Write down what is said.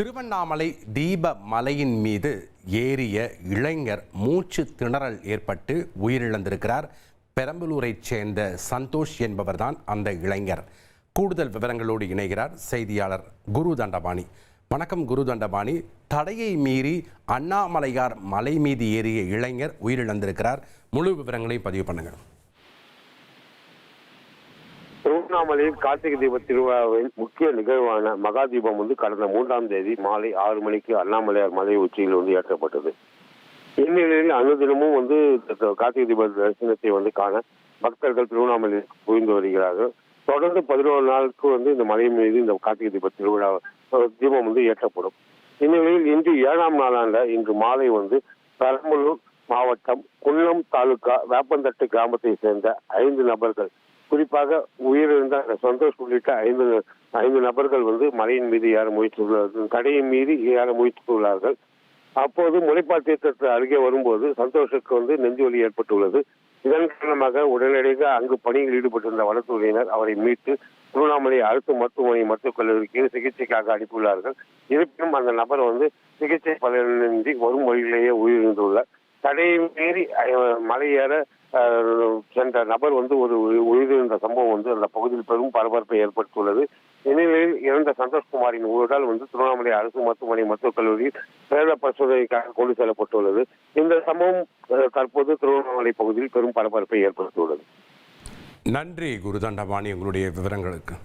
திருவண்ணாமலை தீப மலையின் மீது ஏறிய இளைஞர் மூச்சு திணறல் ஏற்பட்டு உயிரிழந்திருக்கிறார். பெரம்பலூரைச் சேர்ந்த சந்தோஷ் என்பவர்தான் அந்த இளைஞர். கூடுதல் விவரங்களோடு இணைகிறார் செய்தியாளர் குரு தண்டபாணி. வணக்கம் குரு தண்டபாணி. தடையை மீறி அண்ணாமலையார் மலை மீது ஏறிய இளைஞர் உயிரிழந்திருக்கிறார். முழு விவரங்களையும் பதிவு பண்ணுங்கள். திருவண்ணாமலையில் கார்த்திகை தீப திருவிழாவின் முக்கிய நிகழ்வான மகா தீபம் கடந்த 3ஆம் தேதி மாலை 6 மணிக்கு அண்ணாமலையார் மலை உச்சியில் ஏற்றப்பட்டது. இந்நிலையில் அனுதினமும் கார்த்திகை தீப தரிசனத்தை காண பக்தர்கள் திருவண்ணாமலையில் குவிந்து வருகிறார்கள். தொடர்ந்து 11 நாளுக்கு இந்த மலை மீது இந்த கார்த்திகை தீப திருவிழா தீபம் ஏற்றப்படும். இந்நிலையில் இன்று 7ஆம் நாளான இன்று மாலை பெரம்பலூர் மாவட்டம் குன்னம் தாலுகா வேப்பந்தட்டு கிராமத்தை சேர்ந்த 5 நபர்கள், குறிப்பாக உயிரிழந்த சந்தோஷ் உள்ளிட்ட 5 நபர்கள் மலையின் மீது ஏற முயற்சித்துள்ளார்கள். தடையை மீறி ஏற முயற்சித்துள்ளார்கள். அப்போது முளைப்பால் தீர்த்தத்தை அருகே வரும்போது சந்தோஷுக்கு நெஞ்சு வலி ஏற்பட்டுள்ளது. இதன் காரணமாக உடனடியாக அங்கு பணியில் ஈடுபட்டிருந்த வனத்துறையினர் அவரை மீட்டு திருவண்ணாமலை அரசு மருத்துவக் கல்லூரிக்கு சிகிச்சைக்காக அனுப்பியுள்ளார்கள். இருப்பினும் அந்த நபர் சிகிச்சை பலனின்றி வரும் வழியிலேயே உயிரிழந்துள்ளார். தடையை மீறி மலையேற சென்ற நபர் ஒரு உயிரிழந்த சம்பவம் அந்த பகுதியில் பெரும் பரபரப்பை ஏற்படுத்தியுள்ளது. இந்நிலையில் இறந்த சந்தோஷ்குமாரின் உடல் திருவண்ணாமலை அரசு மருத்துவக் கல்லூரியில் பிரேத பரிசோதனைக்காக கொண்டு செல்லப்பட்டுள்ளது. இந்த சம்பவம் தற்போது திருவண்ணாமலை பகுதியில் பெரும் பரபரப்பை ஏற்படுத்தியுள்ளது. நன்றி குரு தண்டபாணி, உங்களுடைய விவரங்களுக்கு.